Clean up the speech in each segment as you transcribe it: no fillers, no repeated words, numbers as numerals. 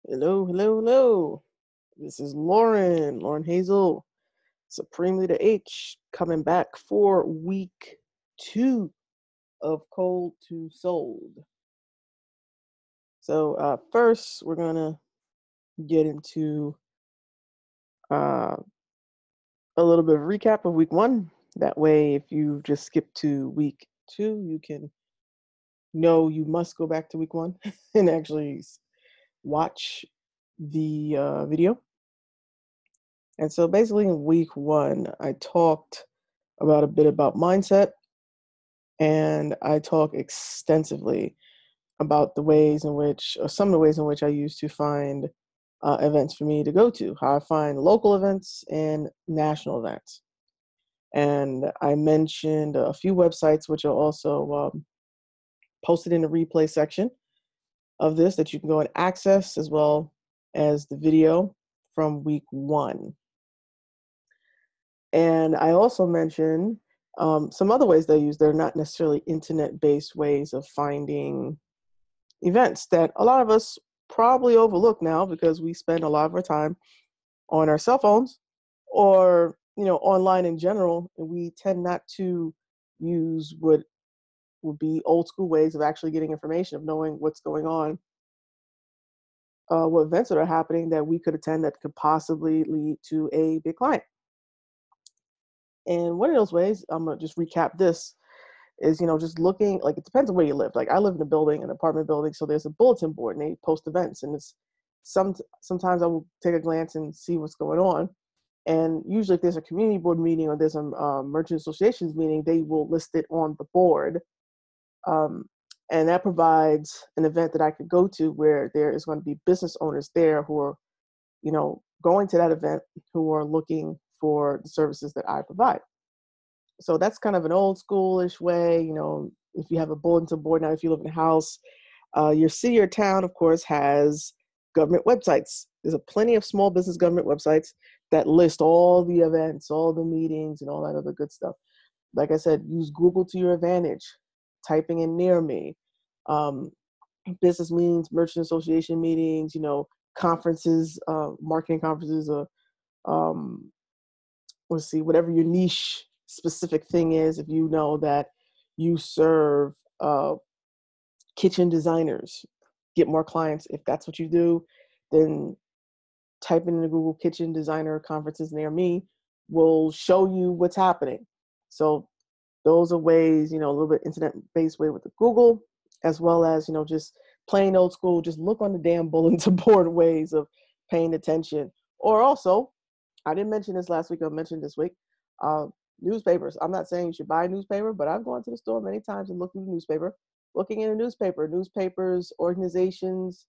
Hello, hello, hello. This is Lauren Hazel, Supremely to H, coming back for week 2 of Cold to Sold. So first, we're gonna get into uh, a little bit of recap of week 1. That way, if you just skip to week 2, you can know you must go back to week 1 and actually watch the video. And so basically in week 1, I talked about a bit about mindset, and I talk extensively about the ways in which, or some of the ways in which I use to find events for me to go to, how I find local events and national events. And I mentioned a few websites which are also posted in the replay section of this that you can go and access, as well as the video from week 1. And I also mentioned some other ways they use. They're not necessarily internet-based ways of finding events that a lot of us probably overlook now because we spend a lot of our time on our cell phones or online in general, and we tend not to use what would be old school ways of actually getting information, of knowing what's going on, what events that are happening that we could attend that could possibly lead to a big client. And one of those ways, I'm gonna just recap this, is just looking, like, it depends on where you live. Like, I live in a building, an apartment building, so there's a bulletin board and they post events, and it's sometimes I will take a glance and see what's going on. And usually if there's a community board meeting or there's a merchant associations meeting, they will list it on the board. um, and that provides an event that I could go to where there is going to be business owners there who are going to that event, who are looking for the services that I provide. So that's kind of an old schoolish way. If you have a bulletin board now, if you live in a house, your city or town, of course, has government websites. There's plenty of small business government websites that list all the events, all the meetings, and all that other good stuff. Like I said, use Google to your advantage, typing in near me, um, business meetings, merchant association meetings, conferences, marketing conferences, um, let's see, whatever your niche specific thing is. If you know that you serve kitchen designers, get more clients. If that's what you do, then type in the Google kitchen designer conferences near me will show you what's happening. So those are ways, a little bit internet-based way with the Google, as well as, just plain old school, just look on the damn bulletin board ways of paying attention. Or also, I didn't mention this last week, I'll mention this week, uh, newspapers. I'm not saying you should buy a newspaper, but I've gone to the store many times and looked through the newspaper. Looking in a newspaper, newspapers, organizations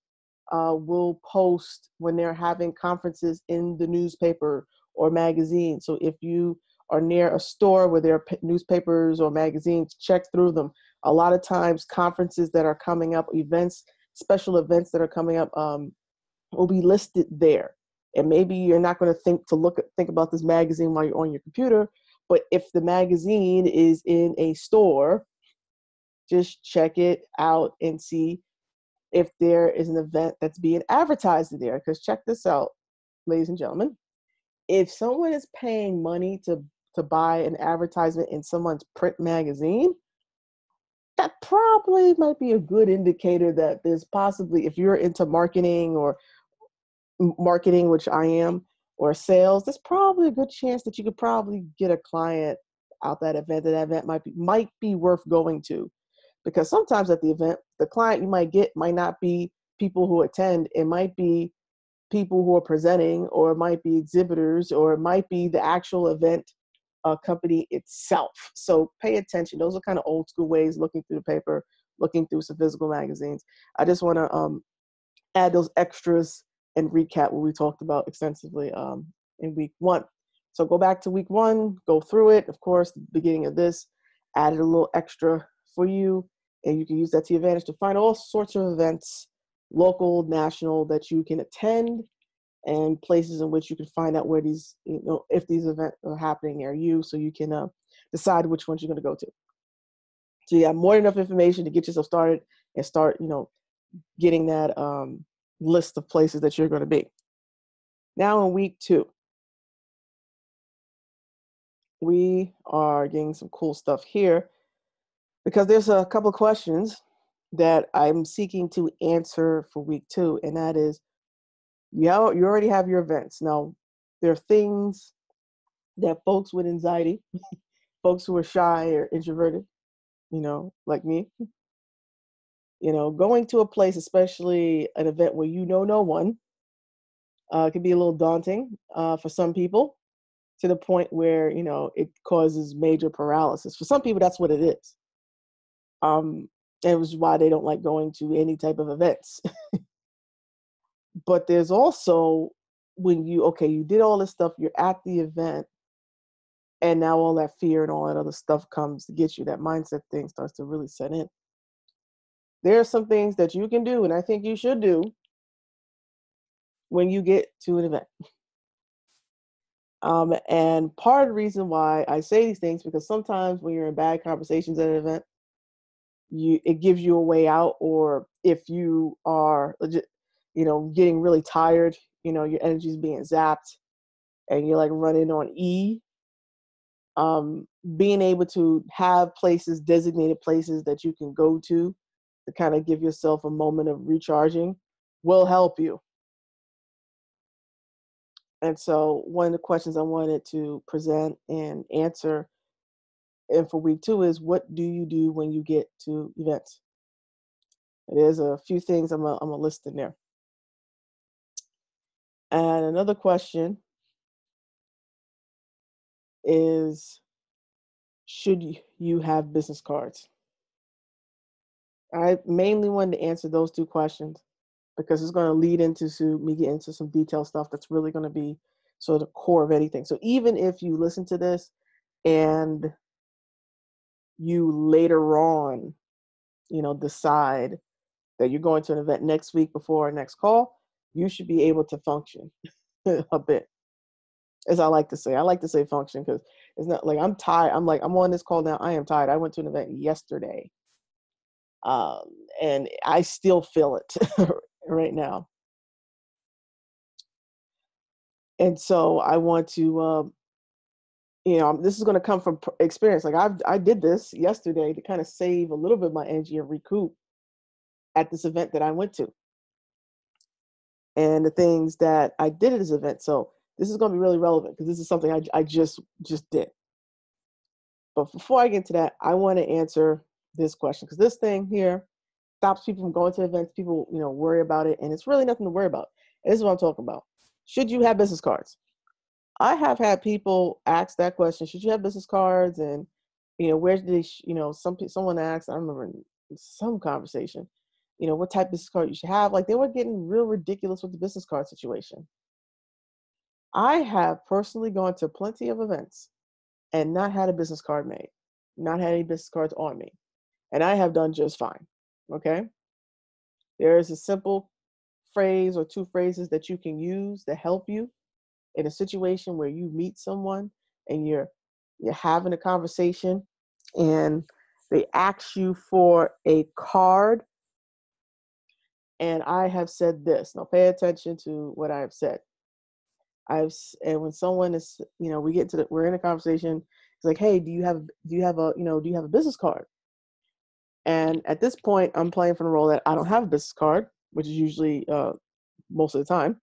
will post when they're having conferences in the newspaper or magazine. So if you are near a store where there are newspapers or magazines, check through them. A lot of times conferences that are coming up, events, special events that are coming up will be listed there. And maybe you're not going to think about this magazine while you're on your computer, but if the magazine is in a store, just check it out and see if there is an event that's being advertised in there. Because check this out, ladies and gentlemen. If someone is paying money to buy an advertisement in someone's print magazine, that probably might be a good indicator that there's possibly, if you're into marketing, which I am, or sales, there's probably a good chance that you could probably get a client out that event. That event might be worth going to, because sometimes at the event, the client you might get might not be people who attend. It might be people who are presenting, or it might be exhibitors, or it might be the actual event company itself. So pay attention. Those are kind of old school ways, looking through the paper, looking through some physical magazines. I just want to add those extras and recap what we talked about extensively in week 1. So go back to week 1, go through it. Of course, the beginning of this added a little extra for you, and you can use that to your advantage to find all sorts of events, local, national, that you can attend, and places in which you can find out where these, if these events are happening near you, so you can decide which ones you're going to go to. So you have more than enough information to get yourself started and start, getting that list of places that you're going to be. Now in week 2, we are getting some cool stuff here because there's a couple of questions that I'm seeking to answer for week 2, and that is, you already have your events. Now, there are things that folks with anxiety, folks who are shy or introverted, like me, going to a place, especially an event where you know no one, can be a little daunting for some people, to the point where, it causes major paralysis. For some people, that's what it is. And it was why they don't like going to any type of events. But there's also when you did all this stuff, you're at the event, and now all that fear and all that other stuff comes to get you. That mindset thing starts to really set in. There are some things that you can do, and I think you should do when you get to an event. And part of the reason why I say these things, because sometimes when you're in bad conversations at an event, it gives you a way out. Or if you are legit, getting really tired, your energy's being zapped, and you're like running on E. Being able to have designated places that you can go to kind of give yourself a moment of recharging will help you. And so one of the questions I wanted to present and answer and for week 2 is, what do you do when you get to events? There's a few things I'm a list in there. And another question is, should you have business cards? I mainly wanted to answer those 2 questions because it's going to lead into me getting into some detailed stuff that's really going to be sort of the core of anything. So even if you listen to this and you later on, decide that you're going to an event next week before our next call, you should be able to function a bit. As I like to say. I like to say function because it's not like I'm tired. I'm on this call now. I am tired. I went to an event yesterday. And I still feel it right now. And so I want to, this is going to come from experience. Like I did this yesterday to kind of save a little bit of my energy and recoup at this event that I went to, and the things that I did at this event. So this is going to be really relevant because this is something I just did. But before I get into that, I want to answer this question, because this thing here stops people from going to events. People, worry about it, and it's really nothing to worry about. And this is what I'm talking about. Should you have business cards? I have had people ask that question. Should you have business cards? And, where did they, someone asked, I remember in some conversation, what type of business card you should have. Like, they were getting real ridiculous with the business card situation. I have personally gone to plenty of events and not had a business card made, not had any business cards on me. And I have done just fine. Okay. There is a simple phrase or 2 phrases that you can use to help you in a situation where you meet someone and you're having a conversation and they ask you for a card. And I have said this. Now pay attention to what I have said. And when someone is, we're in a conversation, it's like, hey, do you have a business card? And at this point, I'm playing from the role that I don't have a business card, which is usually most of the time.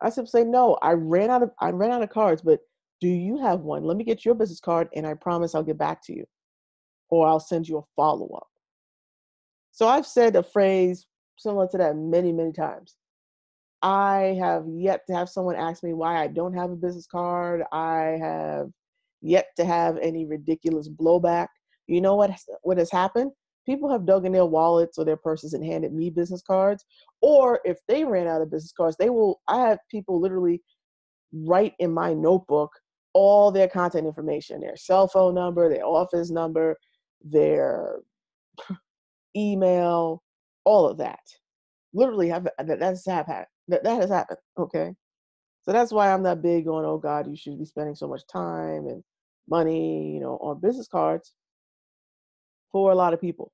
I simply say, no, I ran out of cards, but do you have one? Let me get your business card, and I promise I'll get back to you, or I'll send you a follow-up. So I've said a phrase similar to that many, many times. I have yet to have someone ask me why I don't have a business card. I have yet to have any ridiculous blowback. You know what has happened? People have dug in their wallets or their purses and handed me business cards. Or if they ran out of business cards, I have people literally write in my notebook all their contact information, their cell phone number, their office number, their email, all of that. Literally that has happened. Okay. So that's why I'm not big on, oh God, you should be spending so much time and money, on business cards for a lot of people.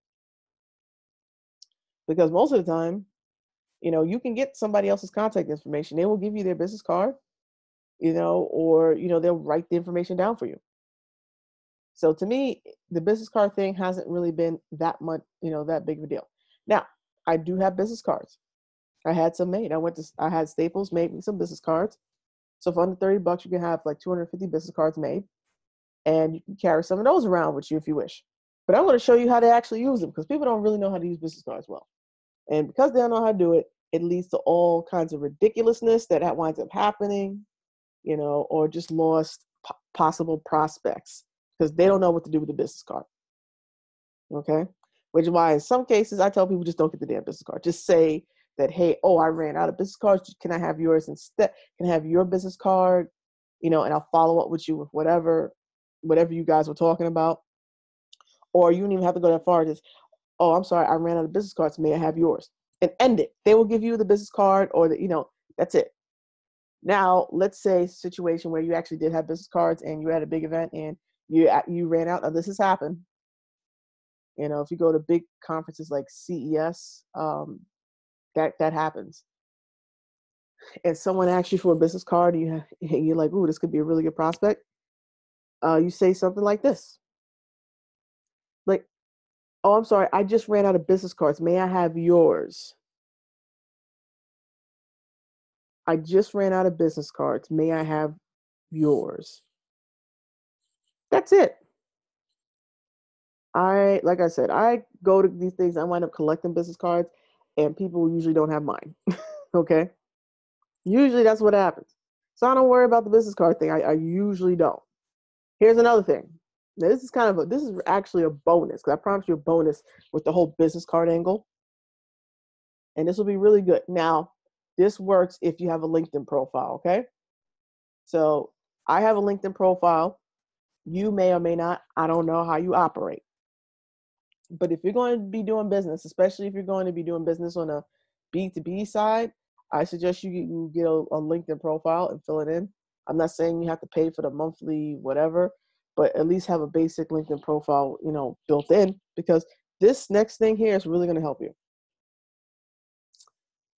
Because most of the time, You can get somebody else's contact information. They will give you their business card, or, they'll write the information down for you. So to me, the business card thing hasn't really been that much, that big of a deal. Now, I do have business cards. I had some made. I had Staples made me some business cards. So for under $30, you can have like 250 business cards made, and you can carry some of those around with you if you wish. But I want to show you how to actually use them, because people don't really know how to use business cards well. And because they don't know how to do it, it leads to all kinds of ridiculousness that winds up happening, or just lost possible prospects because they don't know what to do with the business card. Okay? Which is why in some cases I tell people, just don't get the damn business card. Just say that, hey, I ran out of business cards. Can I have yours instead? Can I have your business card? And I'll follow up with you with whatever you guys were talking about. Or you don't even have to go that far. Just, I'm sorry, I ran out of business cards. May I have yours? And end it. They will give you the business card, or that's it. Now, let's say a situation where you actually did have business cards and you had a big event and you ran out. Now, this has happened. If you go to big conferences like CES, that happens. And someone asks you for a business card, and you're like, ooh, this could be a really good prospect. You say something like this. Like, oh, I'm sorry, I just ran out of business cards. May I have yours? I just ran out of business cards. May I have yours? That's it. Like I said, I go to these things, I wind up collecting business cards, and people usually don't have mine. Okay? Usually that's what happens. So I don't worry about the business card thing. I usually don't. Here's another thing. Now, this is actually a bonus, because I promised you a bonus with the whole business card angle. And this will be really good. Now, this works if you have a LinkedIn profile, okay? So I have a LinkedIn profile. You may or may not. I don't know how you operate. But if you're going to be doing business, especially if you're going to be doing business on a B2B side, I suggest you get a LinkedIn profile and fill it in. I'm not saying you have to pay for the monthly whatever, but at least have a basic LinkedIn profile, built in, because this next thing here is really going to help you.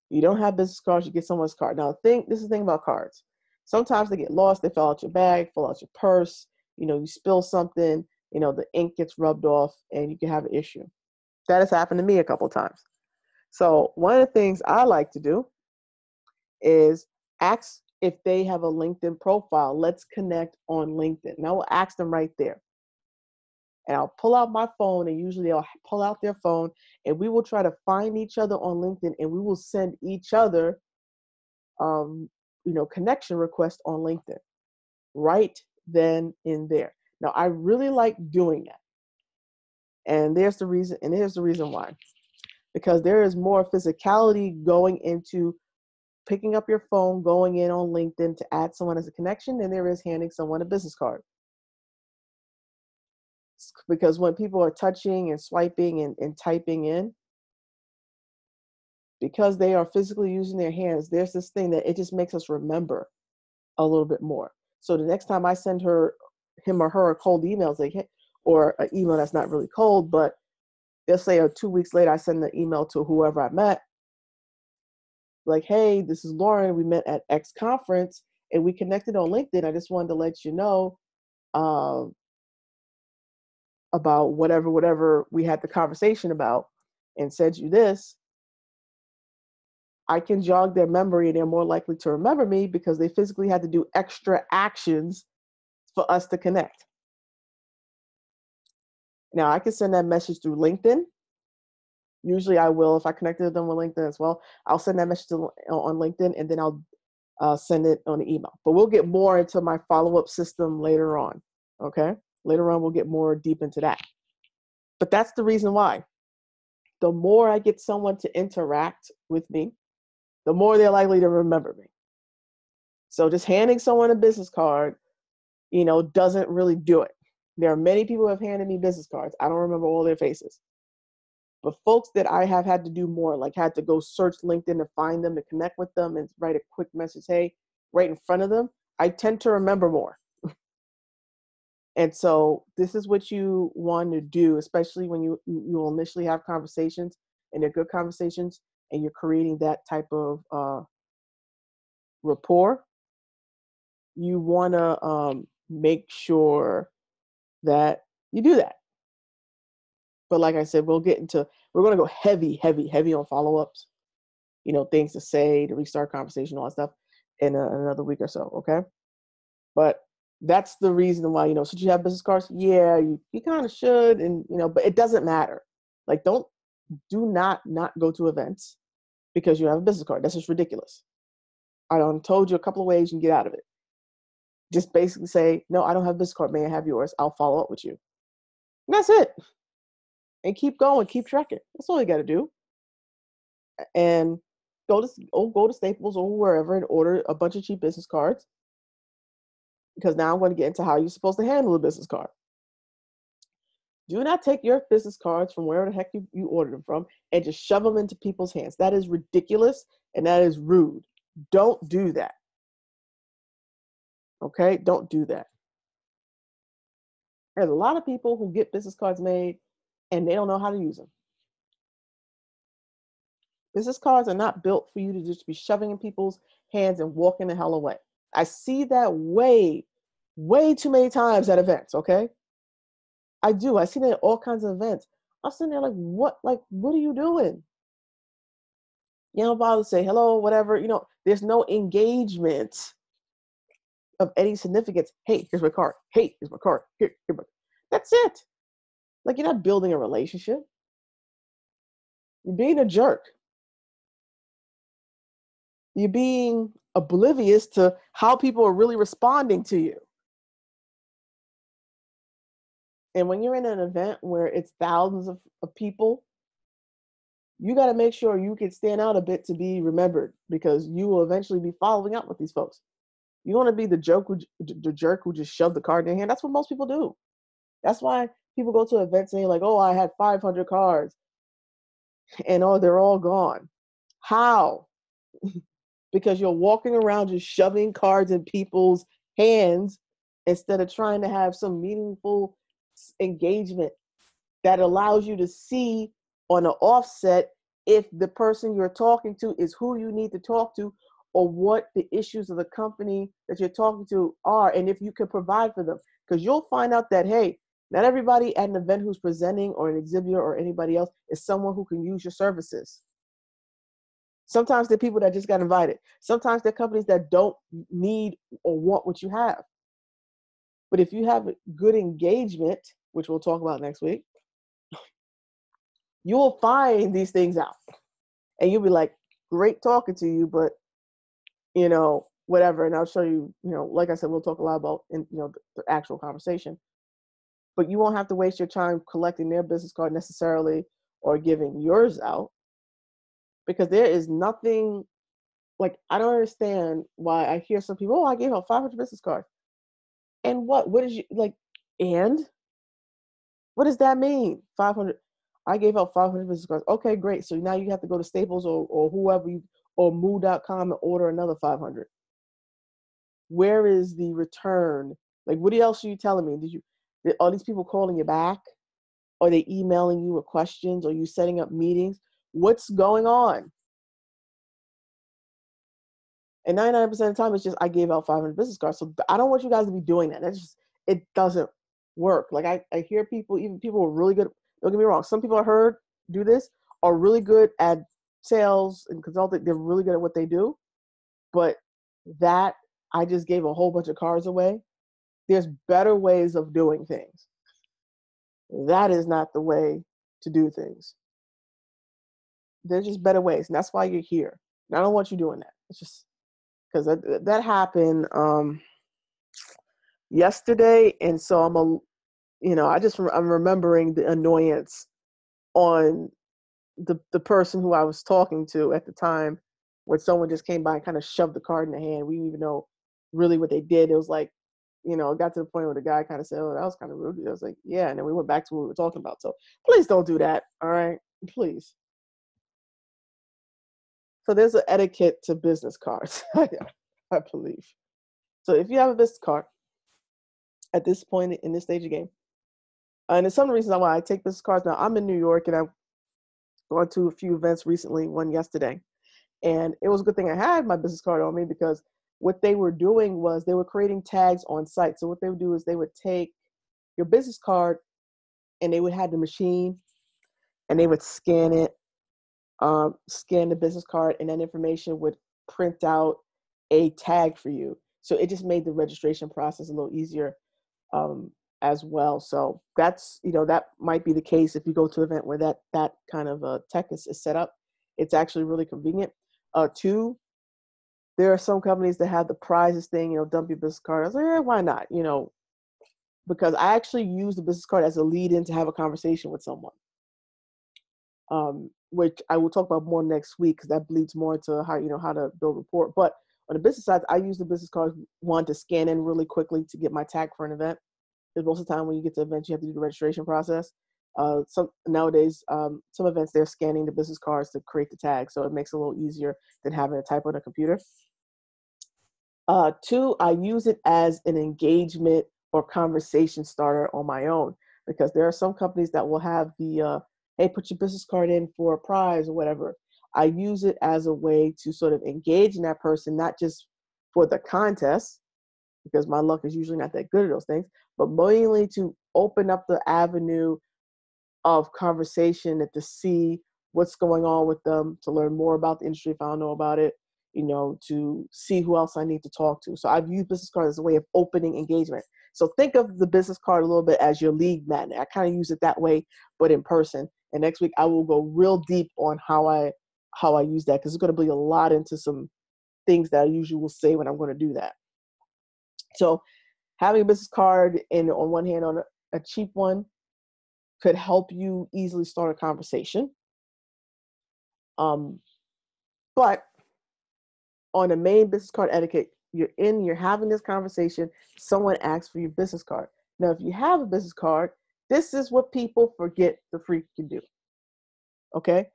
You don't have business cards, you get someone's card. Now, this is the thing about cards. Sometimes they get lost, they fall out your bag, fall out your purse, you spill something, the ink gets rubbed off, and you can have an issue. That has happened to me a couple of times. So one of the things I like to do is ask if they have a LinkedIn profile. Let's connect on LinkedIn. And I will ask them right there. And I'll pull out my phone, and usually I'll pull out their phone, and we will try to find each other on LinkedIn, and we will send each other, connection requests on LinkedIn right then and there. Now, I really like doing that. And here's the reason why. Because there is more physicality going into picking up your phone, going in on LinkedIn to add someone as a connection, than there is handing someone a business card. Because when people are touching and swiping and typing in, because they are physically using their hands, there's this thing that it just makes us remember a little bit more. So the next time I send him or her a cold email, or an email that's not really cold, but let's say 2 weeks later, I send the email to whoever I met, like, hey, this is Lauren. We met at X conference and we connected on LinkedIn. I just wanted to let you know about whatever we had the conversation about, and sent you this. I can jog their memory, and they're more likely to remember me because they physically had to do extra actions for us to connect. Now, I can send that message through LinkedIn. Usually I will, if I connected them with LinkedIn as well, I'll send that message on LinkedIn, and then I'll send it on the email. But we'll get more into my follow-up system later on, okay? Later on, we'll get more deep into that. But that's the reason why. The more I get someone to interact with me, the more they're likely to remember me. So just handing someone a business card, doesn't really do it. There are many people who have handed me business cards. I don't remember all their faces. But folks that I have had to do more, like had to go search LinkedIn to find them, to connect with them and write a quick message, hey, right in front of them, I tend to remember more. And so this is what you want to do, especially when you will initially have conversations, and they're good conversations, and you're creating that type of rapport, you want to make sure that you do that. But like I said, we're going to go heavy, heavy, heavy on follow-ups, things to say, to restart conversation, all that stuff in another week or so. Okay. But that's the reason why, should you have business cards? Yeah, you kind of should. And, but it doesn't matter. Like, do not go to events because you have a business card. That's just ridiculous. I done told you a couple of ways you can get out of it. Just basically say, no, I don't have a business card. May I have yours? I'll follow up with you. And that's it. And keep going, keep trekking. That's all you got to do. And go to Staples or wherever and order a bunch of cheap business cards. Because now I'm going to get into how you're supposed to handle a business card. Do not take your business cards from wherever the heck you ordered them from and just shove them into people's hands. That is ridiculous and that is rude. Don't do that. Okay? Don't do that. There's a lot of people who get business cards made and they don't know how to use them. Business cards are not built for you to just be shoving in people's hands and walking the hell away. I see that way, way too many times at events, okay? I do. I see that at all kinds of events. I'm sitting there what are you doing? You don't bother to say hello, whatever. There's no engagement of any significance. Hey, here's my card. Hey, here's my card. Here my. That's it. Like, you're not building a relationship. You're being a jerk. You're being oblivious to how people are really responding to you. And when you're in an event where it's thousands of people, you got to make sure you can stand out a bit to be remembered, because you will eventually be following up with these folks. You want to be the jerk who just shoved the card in their hand. That's what most people do. That's why people go to events saying like, oh, I had 500 cards and oh, they're all gone. How? Because you're walking around just shoving cards in people's hands instead of trying to have some meaningful engagement that allows you to see on an offset if the person you're talking to is who you need to talk to, or what the issues of the company that you're talking to are, and if you can provide for them. Because you'll find out that, hey, not everybody at an event who's presenting or an exhibitor or anybody else is someone who can use your services. Sometimes they're people that just got invited. Sometimes they're companies that don't need or want what you have. But if you have good engagement, which we'll talk about next week, you will find these things out. And you'll be like, great talking to you, but, whatever. And I'll show you, like I said, we'll talk a lot about, the actual conversation. But you won't have to waste your time collecting their business card necessarily or giving yours out, because there is nothing, like, I don't understand why I hear some people, oh, I gave out 500 business cards. And what is and what does that mean? 500, I gave out 500 business cards. Okay, great. So now you have to go to Staples or whoever or Moo.com and order another 500. Where is the return? Like, what else are you telling me? Did all these people calling you back? Are they emailing you with questions? Are you setting up meetings? What's going on? And 99% of the time, it's just, I gave out 500 business cards. So I don't want you guys to be doing that. It doesn't work. Like, I hear people, even people who are really good, don't get me wrong, some people I heard do this are really good at sales and consulting. They're really good at what they do. But that, I just gave a whole bunch of cards away. There's better ways of doing things. That is not the way to do things. There's just better ways. And that's why you're here. And I don't want you doing that. It's just because that happened yesterday. And so I'm remembering the annoyance on the person who I was talking to at the time, when someone just came by and kind of shoved the card in the hand. We didn't even know really what they did. It was like, it got to the point where the guy kind of said, oh, that was kind of rude. I was like, yeah. And then we went back to what we were talking about. So please don't do that. All right. Please. So there's an etiquette to business cards, I believe. So if you have a business card at this point in this stage of the game, and it's some of the reasons why I take business cards now. I'm in New York and I gone to a few events recently, one yesterday. And it was a good thing I had my business card on me, because what they were doing was they were creating tags on site. So what they would do is they would take your business card and they would have the machine and they would scan it, scan the business card, and that information would print out a tag for you. So it just made the registration process a little easier, um, as well. So that's, that might be the case if you go to an event where that kind of tech is set up. It's actually really convenient. Two, there are some companies that have the prizes thing, dump your business card. I was like, why not? Because I actually use the business card as a lead in to have a conversation with someone, which I will talk about more next week, because that bleeds more into how to build rapport. But on the business side, I use the business card, one, to scan in really quickly to get my tag for an event. Because most of the time when you get to events, you have to do the registration process. Nowadays, some events, they're scanning the business cards to create the tag, so it makes it a little easier than having to type on a computer. Two, I use it as an engagement or conversation starter on my own, because there are some companies that will have the, hey, put your business card in for a prize or whatever. I use it as a way to sort of engage in that person, not just for the contest, because my luck is usually not that good at those things, but mainly to open up the avenue of conversation and to see what's going on with them, to learn more about the industry if I don't know about it, to see who else I need to talk to. So I've used business cards as a way of opening engagement. So think of the business card a little bit as your lead magnet. I kind of use it that way, but in person. And next week I will go real deep on how I use that, because it's going to bleed a lot into some things that I usually will say when I'm going to do that. So having a business card, and on one hand, on a cheap one, could help you easily start a conversation. But on the main business card etiquette, you're having this conversation, someone asks for your business card. Now, if you have a business card, this is what people forget to freaking do. Okay?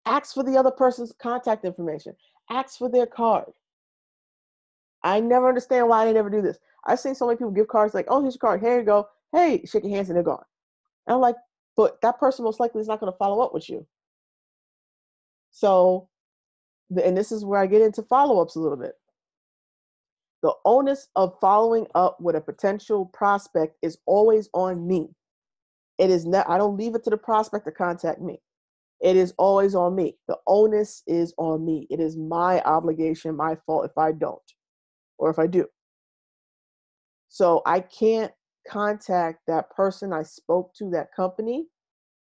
Ask for the other person's contact information. Ask for their card. I never understand why they never do this. I've seen so many people give cards like, oh, here's your card. Here you go. Hey, shake your hands and they're gone. And I'm like, but that person most likely is not going to follow up with you. So, and this is where I get into follow-ups a little bit. The onus of following up with a potential prospect is always on me. It is not, I don't leave it to the prospect to contact me. It is always on me. The onus is on me. It is my obligation, my fault if I don't, or if I do. So I can't contact that person I spoke to, that company,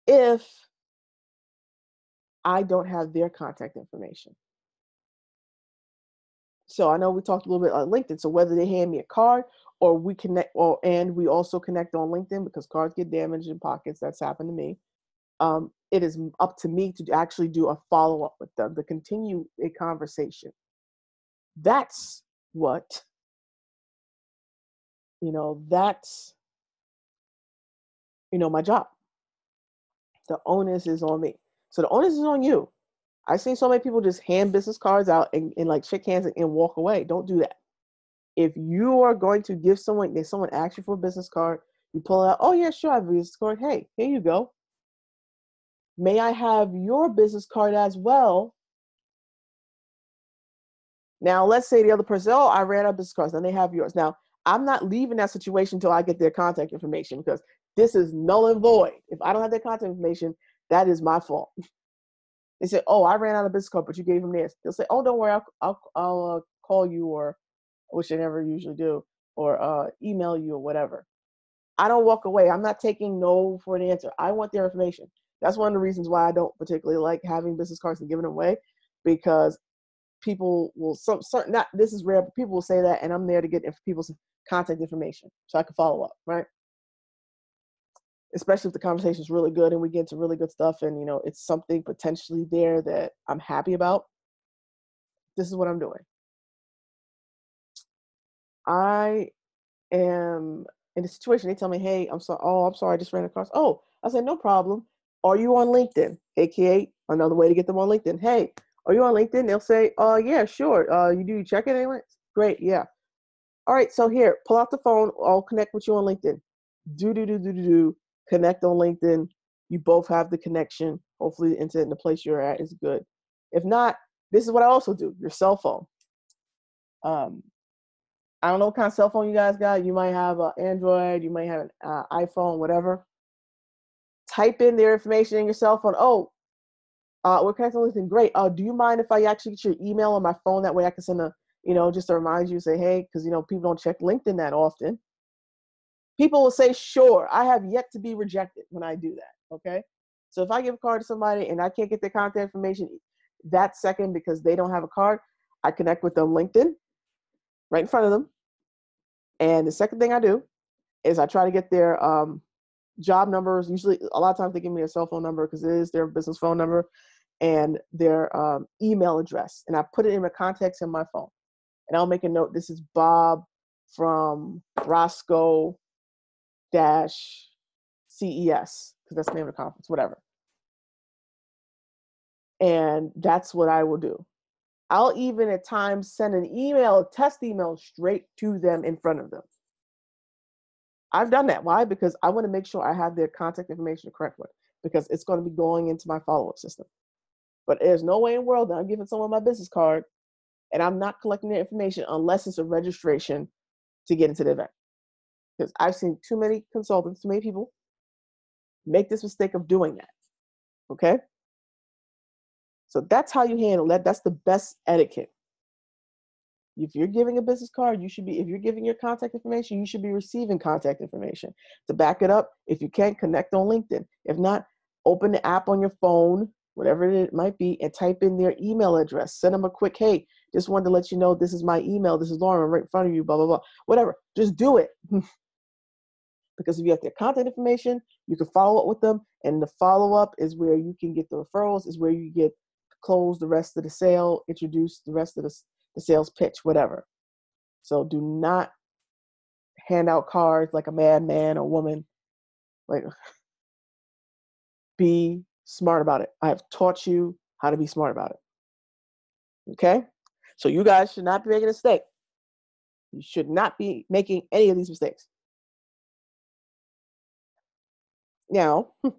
if I don't have their contact information. So I know we talked a little bit on LinkedIn. So whether they hand me a card or we connect, and we also connect on LinkedIn, because cards get damaged in pockets. That's happened to me. It is up to me to actually do a follow-up with them, to continue a conversation. That's what, that's, my job. The onus is on me. So the onus is on you. I've seen so many people just hand business cards out and like shake hands and walk away. Don't do that. If you are going to give someone, if someone asks you for a business card, you pull it out, oh yeah, sure, I have a business card. Hey, here you go. May I have your business card as well? Now, let's say the other person, oh, I ran out of business cards, and they have yours. Now, I'm not leaving that situation until I get their contact information, because this is null and void. If I don't have their contact information, that is my fault. They say, oh, I ran out of business card, but you gave them theirs. They'll say, oh, don't worry, I'll call you, or which they never usually do, or email you or whatever. I don't walk away. I'm not taking no for an answer. I want their information. That's one of the reasons why I don't particularly like having business cards and giving them away, because people will, not, this is rare, but people will say that, and I'm there to get people's contact information so I can follow up, right? Especially if the conversation is really good and we get into really good stuff, and it's something potentially there that I'm happy about. This is what I'm doing. I am in a situation. They tell me, hey, I'm sorry. Oh, I'm sorry, I just ran across. Oh, I said, no problem. Are you on LinkedIn? AKA another way to get them on LinkedIn. Hey, are you on LinkedIn? They'll say, yeah, sure. You check it anyway? Great, yeah. All right, so here, pull out the phone. I'll connect with you on LinkedIn. Do. Connect on LinkedIn. You both have the connection. Hopefully the internet in the place you're at is good. If not, this is what I also do, your cell phone. I don't know what kind of cell phone you guys got. You might have an Android, you might have an iPhone, whatever. Type in their information in your cell phone. Oh, we're connecting on LinkedIn. Great. Do you mind if I actually get your email on my phone? That way I can send a, just to remind you, say, hey, because, people don't check LinkedIn that often. People will say, sure. I have yet to be rejected when I do that. Okay. So if I give a card to somebody and I can't get their contact information that second because they don't have a card, I connect with them LinkedIn right in front of them. And the second thing I do is I try to get their job numbers. Usually, a lot of times they give me their cell phone number because it is their business phone number, and their email address. And I put it in the contacts in my phone. And I'll make a note. This is Bob from Roscoe CES, because that's the name of the conference, whatever. And that's what I will do. I'll even at times send an email, a test email straight to them in front of them. I've done that. Why? Because I want to make sure I have their contact information the correct one, because it's going to be going into my follow-up system. But there's no way in the world that I'm giving someone my business card and I'm not collecting their information unless it's a registration to get into the event. Because I've seen too many consultants, too many people make this mistake of doing that. Okay? So that's how you handle that. That's the best etiquette. If you're giving a business card, if you're giving your contact information, you should be receiving contact information. To back it up, if you can't, connect on LinkedIn. If not, open the app on your phone, whatever it might be, and type in their email address. Send them a quick, hey, just wanted to let you know this is my email. This is Lauren, I'm right in front of you, blah, blah, blah. Whatever. Just do it. Because if you have their contact information, you can follow up with them. And the follow-up is where you can get the referrals, is where you get close the rest of the sale, introduce the rest of the sales pitch, whatever. So do not hand out cards like a madman or woman. Like, be smart about it. I have taught you how to be smart about it. Okay? So you guys should not be making a mistake. You should not be making any of these mistakes. Now, to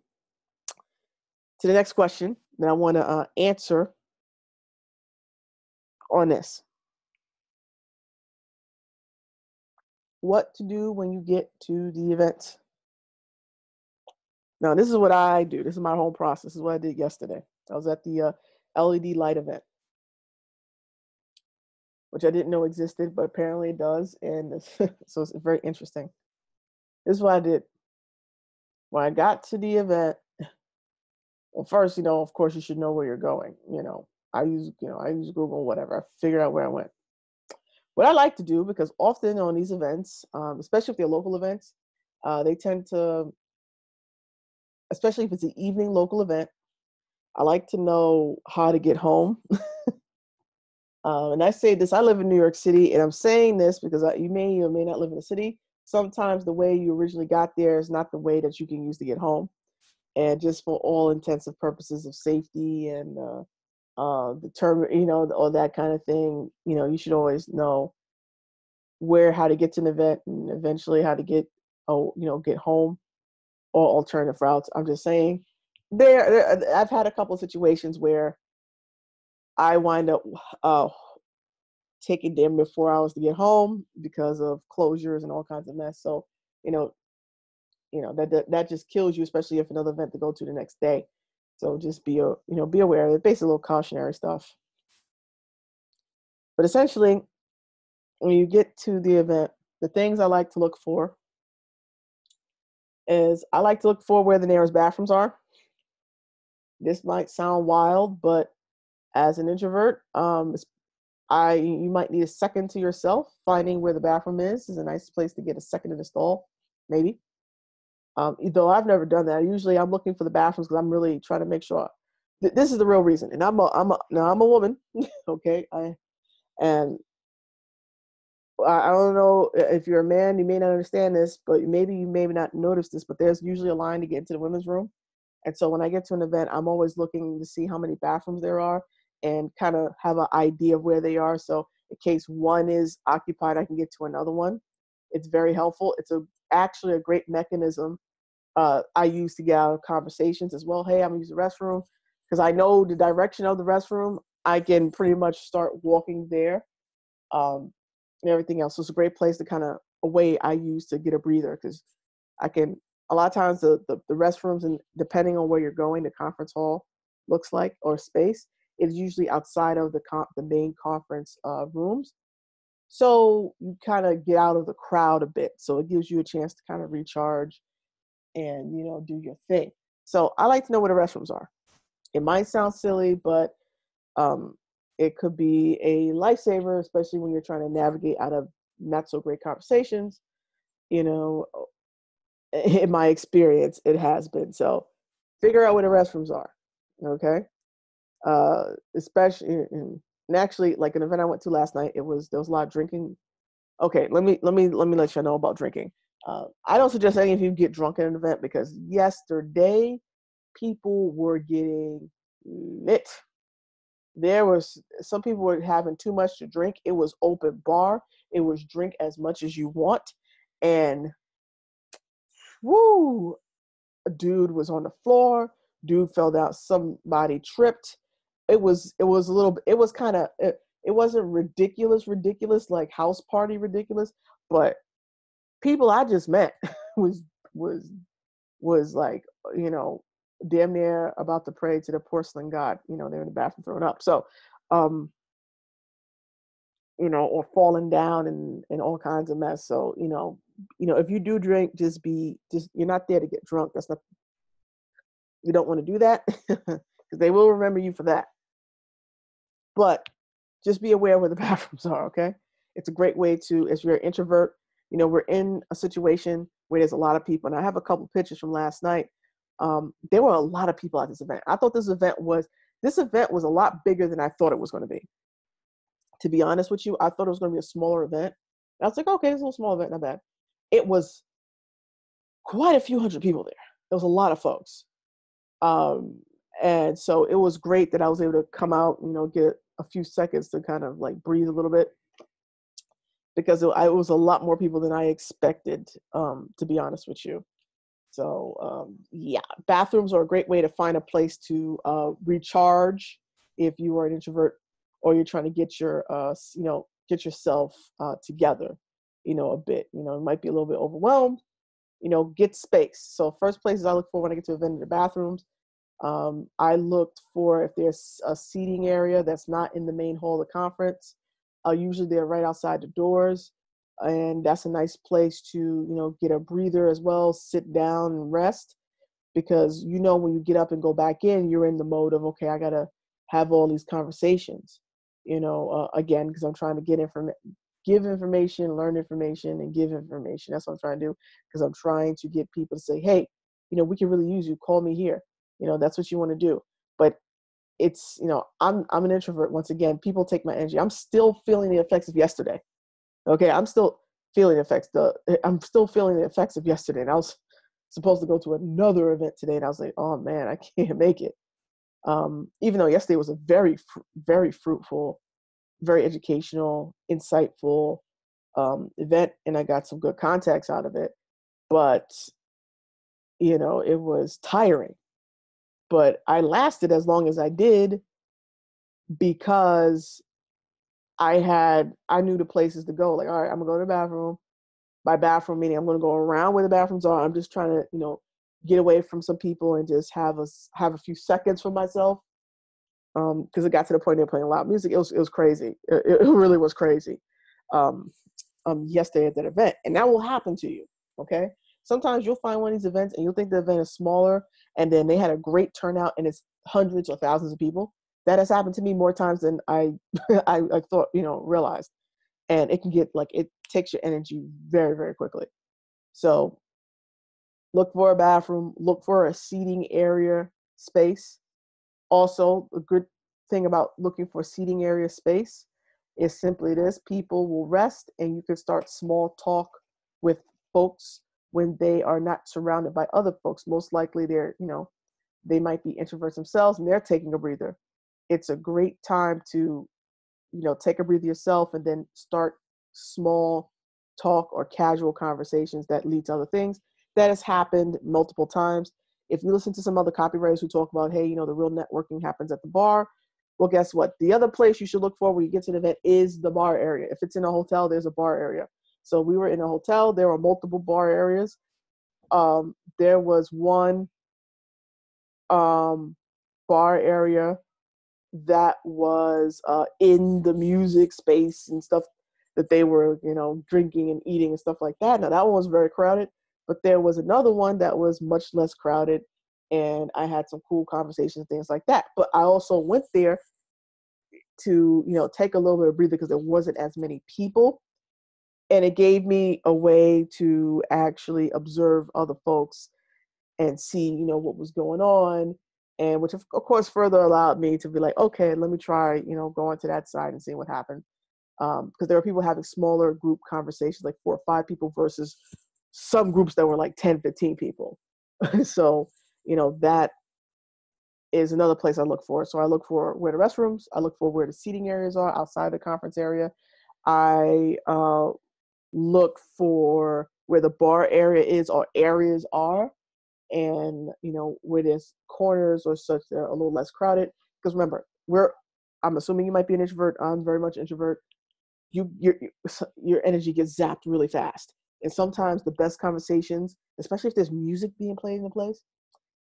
the next question that I want to answer on this. What to do when you get to the event. Now, this is what I do. This is my whole process. This is what I did yesterday. I was at the LED light event, which I didn't know existed, but apparently it does. And so it's very interesting. This is what I did. When I got to the event, well, first, of course, you should know where you're going. I use Google, whatever. I figured out where I went. What I like to do, because often on these events, especially if they're local events, they tend to, especially if it's an evening local event, I like to know how to get home. And I say this, I live in New York City, and I'm saying this because you may or may not live in the city. Sometimes the way you originally got there is not the way that you can use to get home. And just for all intensive purposes of safety and the term, all that kind of thing, you should always know how to get to an event and eventually how to get home, or alternative routes. I'm just saying, I've had a couple of situations where I wind up taking damn near 4 hours to get home because of closures and all kinds of mess. So, that just kills you, especially if another event to go to the next day. So just be aware of it. Basically, a little cautionary stuff. But essentially, when you get to the event, the things I like to look for is I like to look for where the nearest bathrooms are. This might sound wild, but as an introvert, you might need a second to yourself. Finding where the bathroom is a nice place to get a second in the stall, maybe. Though I've never done that. Usually, I'm looking for the bathrooms because I'm really trying to make sure. This is the real reason. And I'm a woman, okay. I don't know if you're a man, you may not understand this, but maybe you may not notice this. But there's usually a line to get into the women's room. And so when I get to an event, I'm always looking to see how many bathrooms there are and kind of have an idea of where they are. So in case one is occupied, I can get to another one. It's very helpful. It's actually a great mechanism I use to get out of conversations as well. Hey, I'm gonna use the restroom because I know the direction of the restroom. I can pretty much start walking there, and everything else. So it's a great place to kind of a way I use to get a breather because I can a lot of times the restrooms, and depending on where you're going, the conference hall looks like or space is usually outside of the main conference rooms. So you kind of get out of the crowd a bit. So it gives you a chance to kind of recharge and do your thing. So I like to know where the restrooms are. It might sound silly, but um, it could be a lifesaver, especially when you're trying to navigate out of not so great conversations. You know, in my experience, it has been. So figure out where the restrooms are. Okay. Especially and actually, like an event I went to last night, there was a lot of drinking. Okay, let you know about drinking. I don't suggest any of you get drunk at an event because yesterday people were getting lit. There was some people were having too much to drink. It was open bar. It was drink as much as you want, and woo, a dude was on the floor. Dude fell down. Somebody tripped. It was a little. It was kind of. It wasn't ridiculous like house party ridiculous, but people I just met was was was like damn near about to pray to the porcelain god. They're in the bathroom throwing up. So, um, or falling down and all kinds of mess. So if you do drink, just you're not there to get drunk. That's not. You don't want to do that because they will remember you for that. But just be aware where the bathrooms are. Okay, it's a great way to, if you're an introvert. We're in a situation where there's a lot of people, and I have a couple pictures from last night. There were a lot of people at this event. I thought this event was a lot bigger than I thought it was going to be. To be honest with you, I thought it was going to be a smaller event. And I was like, okay, it's a little small event, not bad. It was quite a few hundred people there. There was a lot of folks. And so it was great that I was able to come out, get a few seconds to kind of like breathe a little bit because it was a lot more people than I expected, to be honest with you. So yeah, bathrooms are a great way to find a place to recharge if you are an introvert or you're trying to get get yourself together, a bit. It might be a little bit overwhelmed. Get space. So first places I look for when I get to an event in the bathrooms. I looked for if there's a seating area that's not in the main hall of the conference. Usually they're right outside the doors, and that's a nice place to get a breather as well, sit down and rest, because when you get up and go back in, you're in the mode of, okay, I gotta have all these conversations, again, because I'm trying to give information, learn information, and give information. That's what I'm trying to do, because I'm trying to get people to say, hey, we can really use you. Call me here. That's what you want to do. But it's, I'm an introvert. Once again, people take my energy. I'm still feeling the effects of yesterday. Okay, I'm still feeling the effects. I'm still feeling the effects of yesterday. And I was supposed to go to another event today, and I was like, oh man, I can't make it. Even though yesterday was a very, very fruitful, very educational, insightful event, and I got some good contacts out of it. But it was tiring. But I lasted as long as I did because I knew the places to go. Like, all right, I'm gonna go to the bathroom. By bathroom meaning I'm gonna go around where the bathrooms are. I'm just trying to, get away from some people and just have a few seconds for myself. Because it got to the point they're playing loud music. It was crazy. It really was crazy. Um, Yesterday at that event, and that will happen to you. Okay. Sometimes you'll find one of these events and you'll think the event is smaller, and then they had a great turnout and it's hundreds or thousands of people. That has happened to me more times than I I thought, realized. And it can get like, it takes your energy very, very quickly. So look for a bathroom, look for a seating area space. Also, a good thing about looking for seating area space is simply this: people will rest and you can start small talk with folks when they are not surrounded by other folks. Most likely they might be introverts themselves and they're taking a breather. It's a great time to, take a breather yourself and then start small talk or casual conversations that lead to other things that has happened multiple times. If you listen to some other copywriters who talk about, hey, the real networking happens at the bar. Well, guess what? The other place you should look for when you get to the event is the bar area. If it's in a hotel, there's a bar area. So we were in a hotel. There were multiple bar areas. There was one bar area that was in the music space and stuff that they were, drinking and eating and stuff like that. Now that one was very crowded, but there was another one that was much less crowded, and I had some cool conversations, things like that. But I also went there to, take a little bit of breather because there wasn't as many people, and it gave me a way to actually observe other folks and see, what was going on, and which of course further allowed me to be like, okay, let me try, going to that side and seeing what happened. Because there were people having smaller group conversations, like 4 or 5 people versus some groups that were like 10, 15 people. So, that is another place I look for. So I look for where the restrooms, I look for where the seating areas are outside the conference area. I look for where the bar area is or areas are, and where there's corners or such that are a little less crowded. Because remember, I'm assuming you might be an introvert. I'm very much introvert. Your energy gets zapped really fast, and sometimes the best conversations, especially if there's music being played in the place.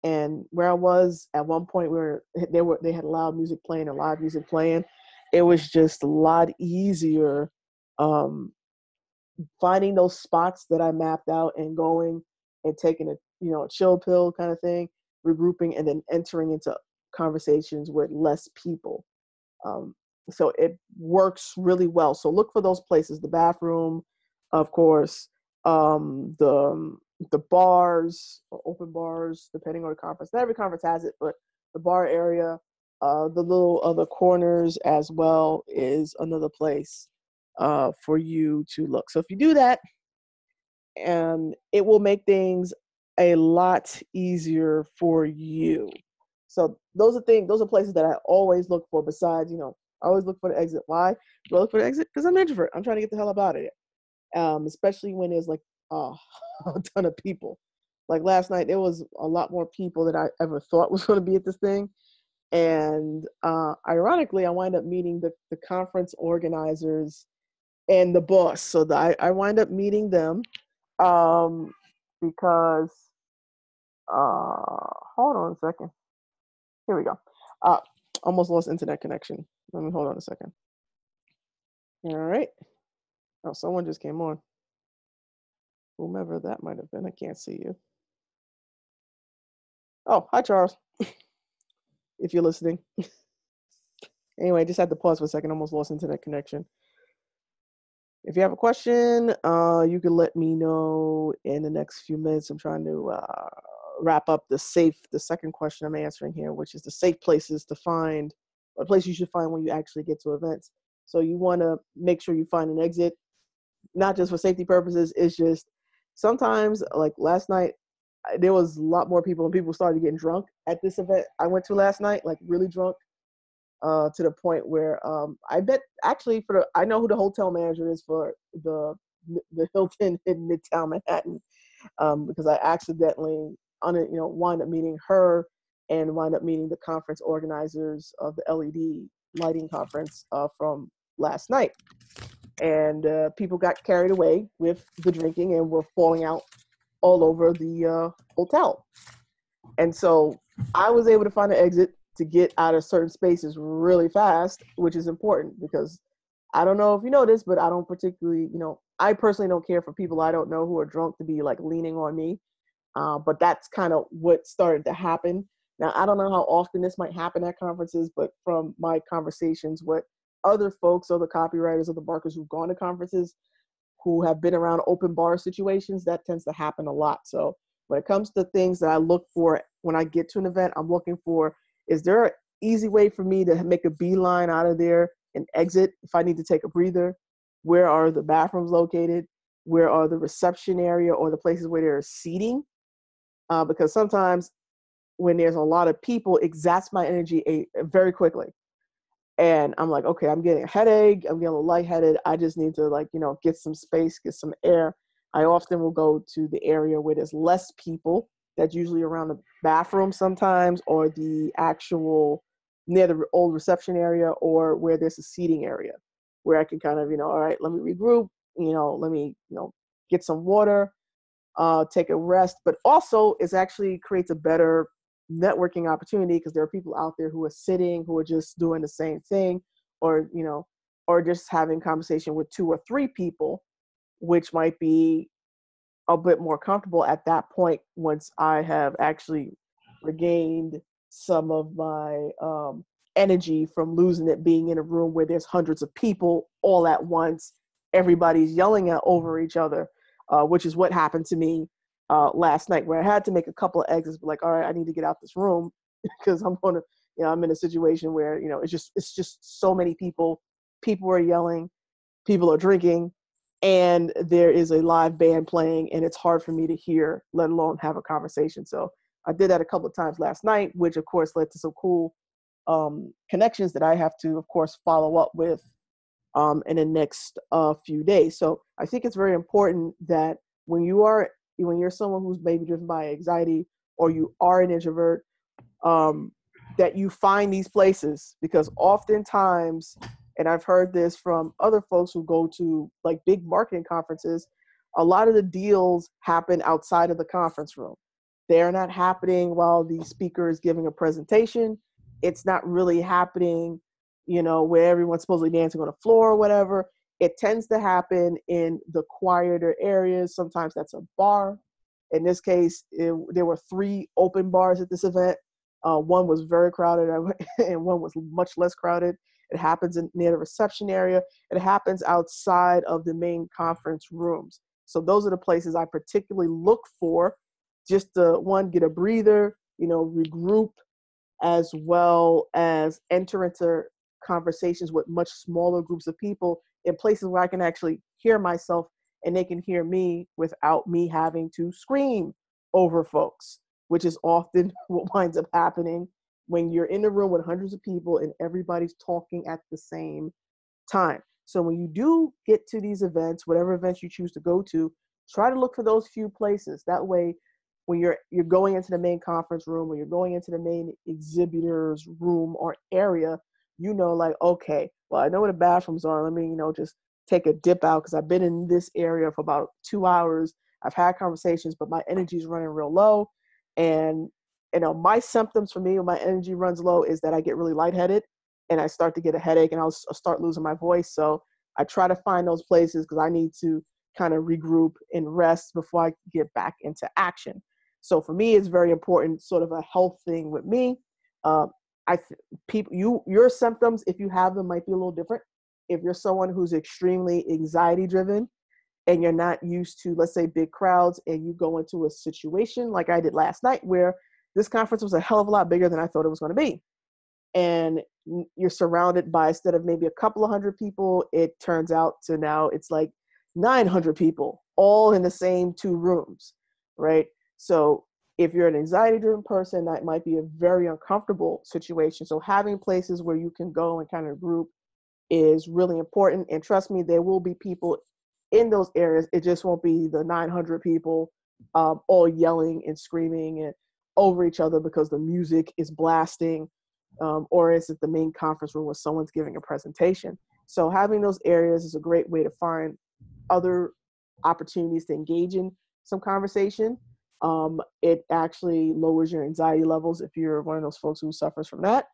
And where I was at one point, where they had loud music playing and live music playing, it was just a lot easier finding those spots that I mapped out and going and taking a chill pill kind of thing, regrouping, and then entering into conversations with less people. So it works really well. So look for those places: the bathroom, of course, the bars, or open bars, depending on the conference. Not every conference has it, but the bar area, the little other corners as well is another place for you to look. So if you do that, and it will make things a lot easier for you. So those are places that I always look for. Besides, I always look for the exit. Why do I look for the exit? Because I'm an introvert. I'm trying to get the hell up out of it. Especially when there's like a ton of people. Like last night, there was a lot more people than I ever thought was going to be at this thing. And ironically, I wind up meeting the conference organizers and the boss. So I wind up meeting them because, hold on a second. Here we go. Almost lost internet connection. Let me hold on a second. All right. Oh, someone just came on. Whomever that might have been. I can't see you. Oh, hi, Charles. If you're listening. Anyway, just had to pause for a second. Almost lost internet connection. If you have a question, you can let me know in the next few minutes. I'm trying to wrap up the second question I'm answering here, which is the safe places to find, or place you should find when you actually get to events. So you want to make sure you find an exit, not just for safety purposes. It's just sometimes, like last night, there was a lot more people, and people started getting drunk at this event I went to last night, like really drunk, to the point where I bet actually I know who the hotel manager is for the Hilton in Midtown Manhattan, because I accidentally wind up meeting her and wind up meeting the conference organizers of the LED lighting conference from last night. And people got carried away with the drinking and were falling out all over the hotel. And so I was able to find an exit to get out of certain spaces really fast, which is important because I don't know if you know this, but I don't particularly, I personally don't care for people I don't know who are drunk to be like leaning on me. But that's kind of what started to happen. Now, I don't know how often this might happen at conferences, but from my conversations with other folks, other copywriters, other marketers who've gone to conferences, who have been around open bar situations, that tends to happen a lot. So when it comes to things that I look for when I get to an event, I'm looking for, is there an easy way for me to make a beeline out of there and exit if I need to take a breather? Where are the bathrooms located? Where are the reception area or the places where there's seating? Because sometimes when there's a lot of people, it zaps my energy very quickly. And I'm like, okay, I'm getting a headache. I'm getting a little lightheaded. I just need to get some space, get some air. I often will go to the area where there's less people. That's usually around the bathroom sometimes, or the actual near the old reception area, or where there's a seating area where I can kind of, all right, let me regroup, let me, get some water, take a rest. But also, it actually creates a better networking opportunity because there are people out there who are sitting, who are just doing the same thing, or, or just having conversation with two or three people, which might be a bit more comfortable at that point once I have actually regained some of my energy from losing it, being in a room where there's hundreds of people all at once. Everybody's yelling at over each other, which is what happened to me last night, where I had to make a couple of exits, but like, all right, I need to get out this room because I'm in a situation where, it's just so many people. People are yelling, people are drinking, and there is a live band playing, and it's hard for me to hear, let alone have a conversation. So I did that a couple of times last night, which of course led to some cool connections that I have to, of course, follow up with in the next few days. So I think it's very important that when you're someone who's maybe driven by anxiety, or you are an introvert, that you find these places, because oftentimes, and I've heard this from other folks who go to like big marketing conferences, a lot of the deals happen outside of the conference room. They're not happening while the speaker is giving a presentation. It's not really happening, where everyone's supposedly dancing on the floor or whatever. It tends to happen in the quieter areas. Sometimes that's a bar. In this case, there were 3 open bars at this event. One was very crowded, and one was much less crowded. It happens near the reception area. It happens outside of the main conference rooms. So those are the places I particularly look for, just to, one, get a breather, regroup, as well as enter into conversations with much smaller groups of people in places where I can actually hear myself and they can hear me without me having to scream over folks, which is often what winds up happening when you're in a room with hundreds of people and everybody's talking at the same time. So when you do get to these events, whatever events you choose to go to, try to look for those few places. That way, when you're going into the main conference room, or you're going into the main exhibitor's room or area, like, okay, well, I know where the bathrooms are. Let me, just take a dip out, because I've been in this area for about 2 hours. I've had conversations, but my energy is running real low. And, my symptoms for me when my energy runs low is that I get really lightheaded and I start to get a headache, and I'll start losing my voice. So I try to find those places because I need to kind of regroup and rest before I get back into action. So for me, it's very important, sort of a health thing with me. Your symptoms, if you have them, might be a little different. If you're someone who's extremely anxiety driven and you're not used to, let's say, big crowds, and you go into a situation like I did last night, where this conference was a hell of a lot bigger than I thought it was going to be. And you're surrounded by, instead of maybe a couple of hundred people, it turns out to now it's like 900 people all in the same 2 rooms, right? So if you're an anxiety-driven person, that might be a very uncomfortable situation. So having places where you can go and kind of group is really important. And trust me, there will be people in those areas. It just won't be the 900 people all yelling and screaming and over each other because the music is blasting, or is it the main conference room where someone's giving a presentation. So having those areas is a great way to find other opportunities to engage in some conversation. It actually lowers your anxiety levels if you're one of those folks who suffers from that,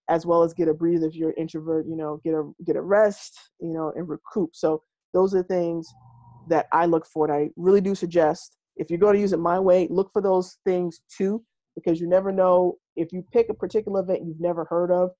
as well as get a breathe if you're an introvert, get a rest, and recoup. So those are things that I look for. And I really do suggest, if you're going to use it my way, look for those things too, because you never know, if you pick a particular event you've never heard of,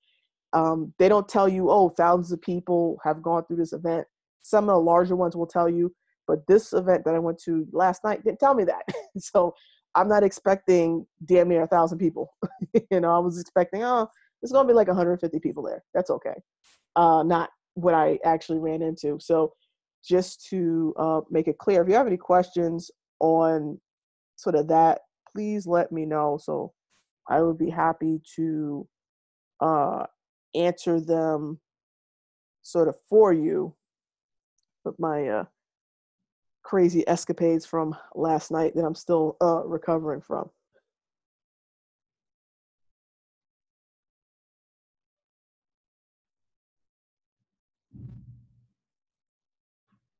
they don't tell you, oh, thousands of people have gone through this event. Some of the larger ones will tell you, but this event that I went to last night didn't tell me that. So I'm not expecting damn near 1,000 people. I was expecting, it's going to be like 150 people there. That's okay. Not what I actually ran into. So just to make it clear, if you have any questions on sort of that, please let me know. So I would be happy to answer them sort of for you. Put my crazy escapades from last night that I'm still recovering from.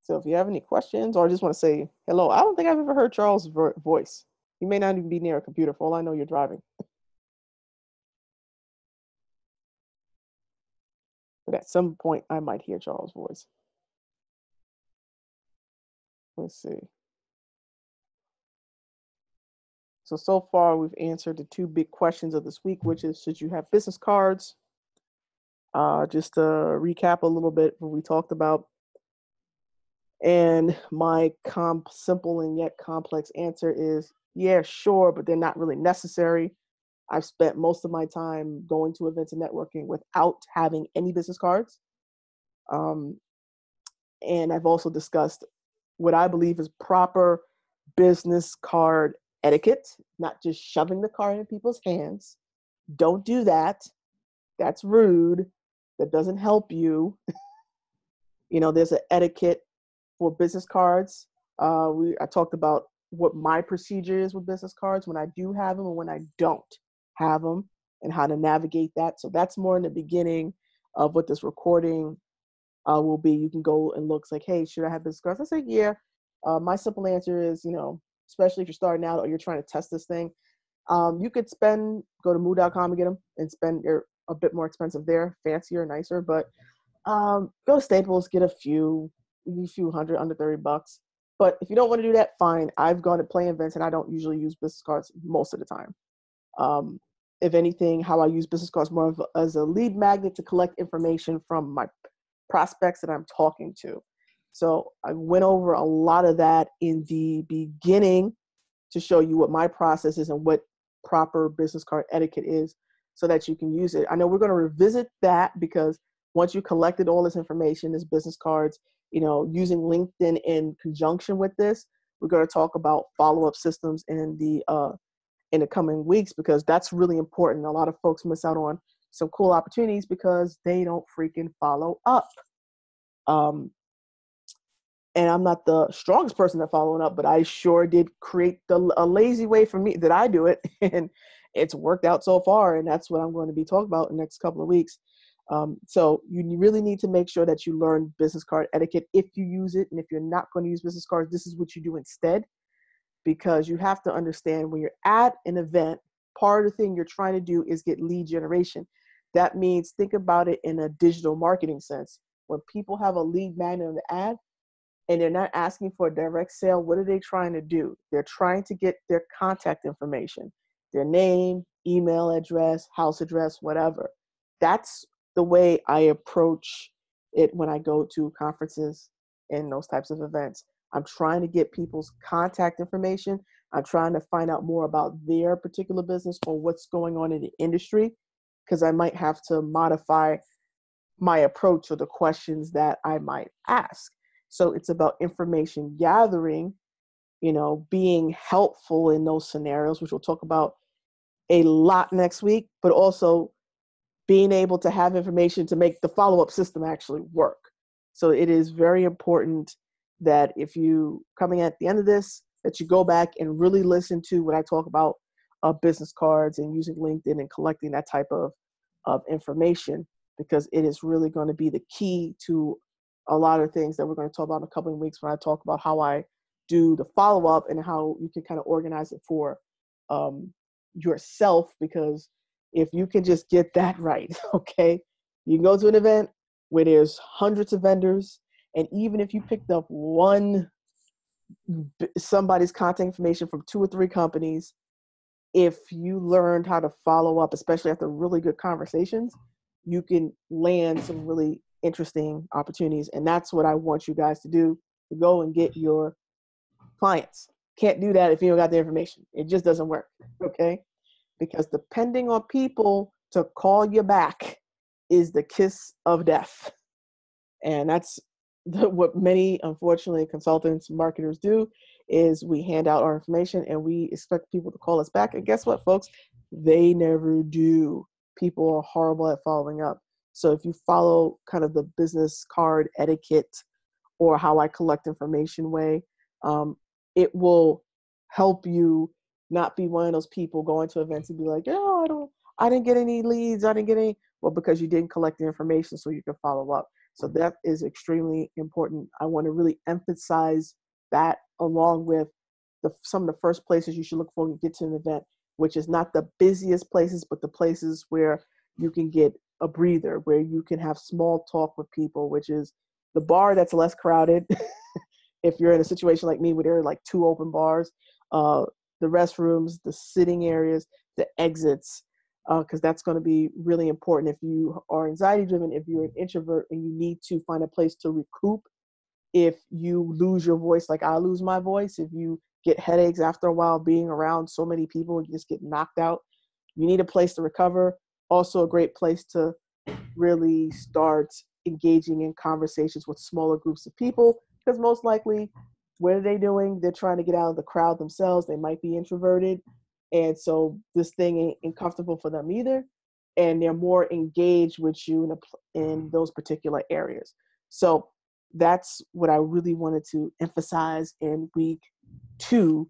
So if you have any questions or just want to say hello, I don't think I've ever heard Charles' voice. He may not even be near a computer. For all I know, you're driving. But at some point, I might hear Charles' voice. Let's see. So far, we've answered the two big questions of this week, which is, should you have business cards? Just to recap a little bit what we talked about. And my simple and yet complex answer is, yeah, sure, but they're not really necessary. I've spent most of my time going to events and networking without having any business cards. And I've also discussed what I believe is proper business card etiquette, not just shoving the card in people's hands. Don't do that. That's rude. That doesn't help you. There's an etiquette for business cards. I talked about what my procedure is with business cards when I do have them and when I don't have them, and how to navigate that. So that's more in the beginning of what this recording will be. You can go and look, like, hey, should I have business cards? I say, yeah. My simple answer is, especially if you're starting out or you're trying to test this thing, you could go to moo.com and get them and spend a bit more expensive there, fancier, nicer, but go to Staples, get a few hundred, under $30. But if you don't want to do that, fine. I've gone to play events and I don't usually use business cards most of the time. If anything, how I use business cards more as a lead magnet to collect information from my prospects that I'm talking to. So I went over a lot of that in the beginning to show you what my process is and what proper business card etiquette is so that you can use it. I know we're going to revisit that because once you collected all this information, this business cards, using LinkedIn in conjunction with this, we're going to talk about follow-up systems in the coming weeks, because that's really important. A lot of folks miss out on some cool opportunities because they don't freaking follow up. And I'm not the strongest person at following up, but I sure did create a lazy way for me that I do it. And it's worked out so far. And that's what I'm going to be talking about in the next couple of weeks. So you really need to make sure that you learn business card etiquette if you use it. And if you're not going to use business cards, this is what you do instead, because you have to understand when you're at an event, part of the thing you're trying to do is get lead generation. That means think about it in a digital marketing sense. When people have a lead magnet on the ad, and they're not asking for a direct sale, what are they trying to do? They're trying to get their contact information, their name, email address, house address, whatever. That's the way I approach it when I go to conferences and those types of events. I'm trying to get people's contact information. I'm trying to find out more about their particular business or what's going on in the industry, because I might have to modify my approach or the questions that I might ask. So it's about information gathering, being helpful in those scenarios, which we'll talk about a lot next week, but also being able to have information to make the follow-up system actually work. So it is very important that if you coming at the end of this, that you go back and really listen to what I talk about, business cards and using LinkedIn and collecting that type of information, because it is really going to be the key to a lot of things that we're going to talk about in a couple of weeks when I talk about how I do the follow-up and how you can kind of organize it for yourself. Because if you can just get that right, okay, you can go to an event where there's hundreds of vendors, and even if you picked up somebody's contact information from 2 or 3 companies, if you learned how to follow up, especially after really good conversations, you can land some really interesting opportunities. And that's what I want you guys to do, to go and get your clients. Can't do that if you don't got the information. It just doesn't work, okay? Because depending on people to call you back is the kiss of death. And that's what many, unfortunately, consultants, marketers do, is we hand out our information and we expect people to call us back. And guess what, folks? They never do. People are horrible at following up. So if you follow kind of the business card etiquette or how I collect information way, It will help you not be one of those people going to events and be like, oh, I didn't get any leads. I didn't get any. Well, because you didn't collect the information so you can follow up. So that is extremely important. I want to really emphasize that, along with some of the first places you should look for when you get to an event, which is not the busiest places, but the places where you can get a breather, where you can have small talk with people, which is the bar that's less crowded. If you're in a situation like me where there are like 2 open bars, the restrooms, the sitting areas, the exits, because that's going to be really important if you are anxiety driven, if you're an introvert and you need to find a place to recoup. If you lose your voice, like I lose my voice, if you get headaches after a while being around so many people, you just get knocked out, you need a place to recover. Also a great place to really start engaging in conversations with smaller groups of people, because most likely, what are they doing? They're trying to get out of the crowd themselves. They might be introverted, and so this thing ain't comfortable for them either, and they're more engaged with you in those particular areas. So that's what I really wanted to emphasize in week 2,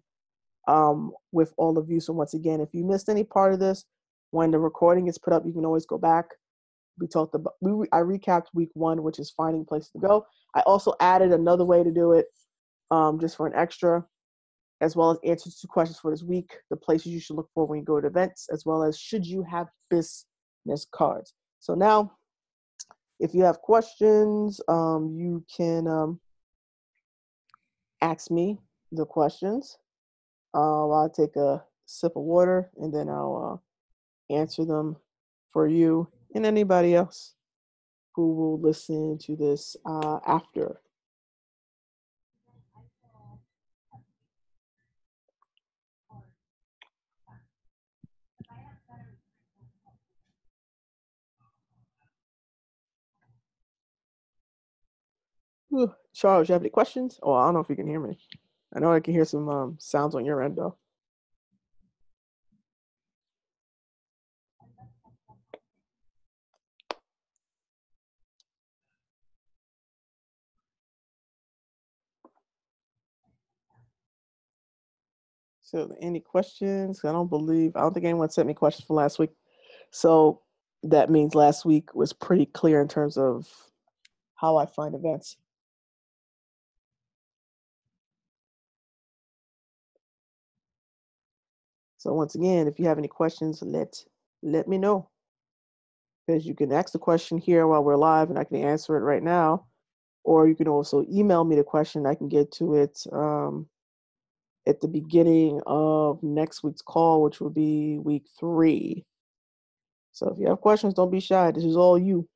with all of you. So once again, if you missed any part of this, when the recording is put up, you can always go back. We talked about, I recapped week 1, which is finding places to go. I also added another way to do it, just for an extra, as well as answers to questions for this week, the places you should look for when you go to events, as well as should you have business cards. So now, if you have questions, you can ask me the questions. I'll take a sip of water and then I'll answer them for you and anybody else who will listen to this after. Charles, you have any questions? Oh, I don't know if you can hear me. I know I can hear some sounds on your end, though. So, any questions? I don't think anyone sent me questions for last week. So, that means last week was pretty clear in terms of how I find events. So, once again, if you have any questions, let me know. Because you can ask the question here while we're live and I can answer it right now. Or you can also email me the question. I can get to it at the beginning of next week's call, which will be week 3. So if you have questions, don't be shy. This is all you.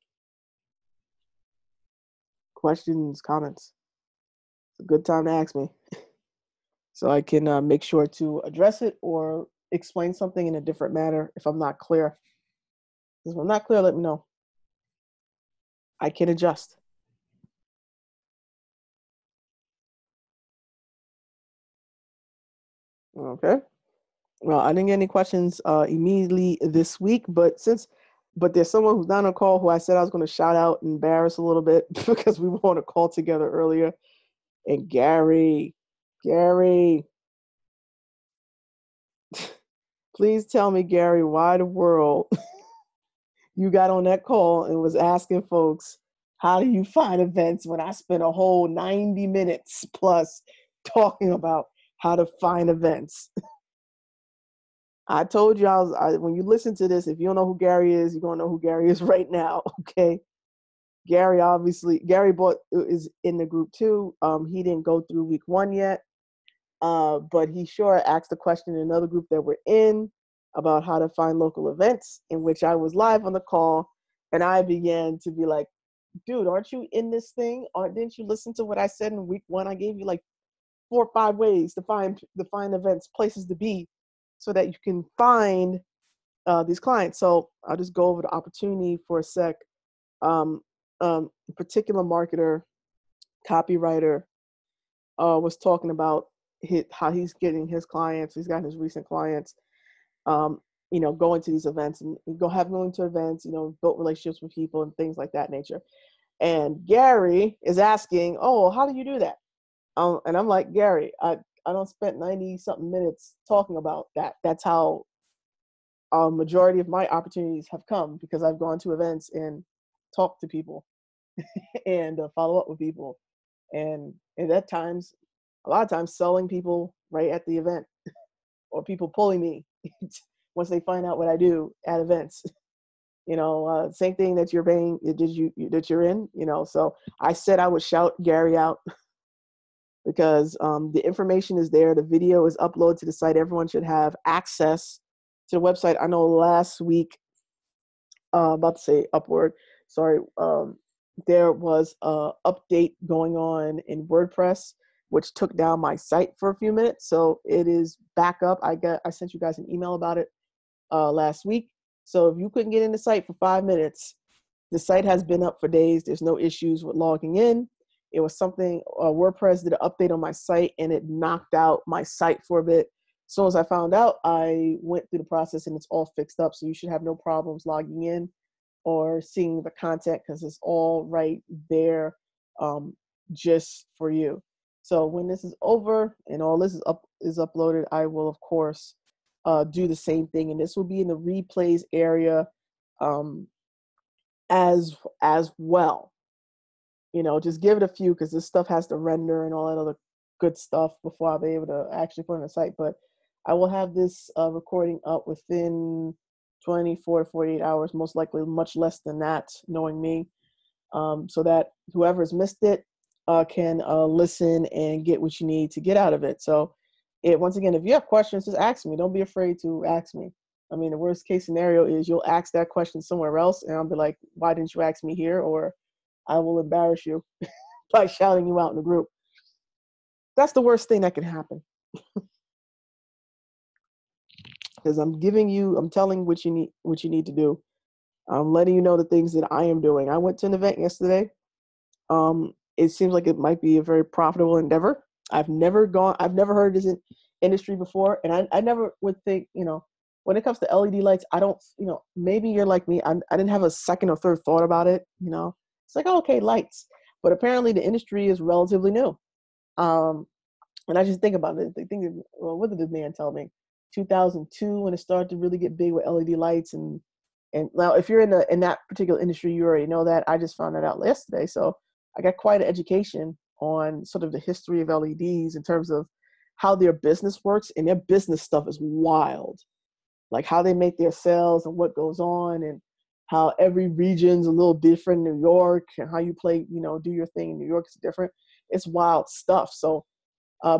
Questions, comments. It's a good time to ask me. So I can make sure to address it or explain something in a different manner if I'm not clear. If I'm not clear, let me know. I can adjust. Okay. Well, I didn't get any questions immediately this week, but there's someone who's not on a call who I said I was going to shout out and embarrass a little bit because we were on a call together earlier. And Gary, please tell me, Gary, why the world you got on that call and was asking folks, how do you find events when I spent a whole 90 minutes plus talking about how to find events? I told you when you listen to this, if you don't know who Gary is, you're going to know who Gary is right now, okay? Gary is in the group too. He didn't go through week 1 yet, but he sure asked a question in another group that we're in about how to find local events, in which I was live on the call, and I began to be like, dude, aren't you in this thing? Or didn't you listen to what I said in week 1? I gave you like 4 or 5 ways to find events, places to be, so that you can find these clients. So I'll just go over the opportunity for a sec. A particular marketer, copywriter, was talking about how he's getting his clients. He's got his recent clients, going to these events and going to events, built relationships with people and things like that nature. And Gary is asking, oh, how do you do that? And I'm like, Gary, I don't spend 90 something minutes talking about that. That's how a majority of my opportunities have come, because I've gone to events and talked to people and follow up with people. And at times, a lot of times selling people right at the event, or people pulling me once they find out what I do at events. Same thing that you're paying, that you're in, so I said I would shout Gary out because the information is there. The video is uploaded to the site. Everyone should have access to the website. I know last week, about to say upward, sorry, there was a update going on in WordPress, which took down my site for a few minutes. So it is back up. I sent you guys an email about it last week. So if you couldn't get in the site for 5 minutes, the site has been up for days. There's no issues with logging in. It was something, WordPress did an update on my site and it knocked out my site for a bit. As soon as I found out, I went through the process and it's all fixed up. So you should have no problems logging in or seeing the content, because it's all right there, just for you. So when this is over and all this is uploaded, I will of course do the same thing, and this will be in the replays area as well. Just give it a few, because this stuff has to render and all that other good stuff before I'll be able to actually put it on the site. But I will have this recording up within 24 to 48 hours, most likely much less than that, knowing me, so that whoever's missed it can listen and get what you need to get out of it. So once again, if you have questions, just ask me. Don't be afraid to ask me. I mean, the worst case scenario is you'll ask that question somewhere else, and I'll be like, why didn't you ask me here? Or I will embarrass you by shouting you out in the group. That's the worst thing that can happen. Because I'm telling what you need to do. I'm letting you know the things that I am doing. I went to an event yesterday. It seems like it might be a very profitable endeavor. I've never heard of this industry before. And I never would think, when it comes to LED lights, I don't, maybe you're like me. I didn't have a second or third thought about it. It's like, oh, okay, lights. But apparently the industry is relatively new. And I just think about it. What did this man tell me? 2002, when it started to really get big with LED lights. And now if you're in that particular industry, you already know that. I just found that out yesterday. So I got quite an education on sort of the history of LEDs in terms of how their business works. And their business stuff is wild. Like how they make their sales and what goes on, and how every region's a little different. New York, and how you play, do your thing in New York is different. It's wild stuff. So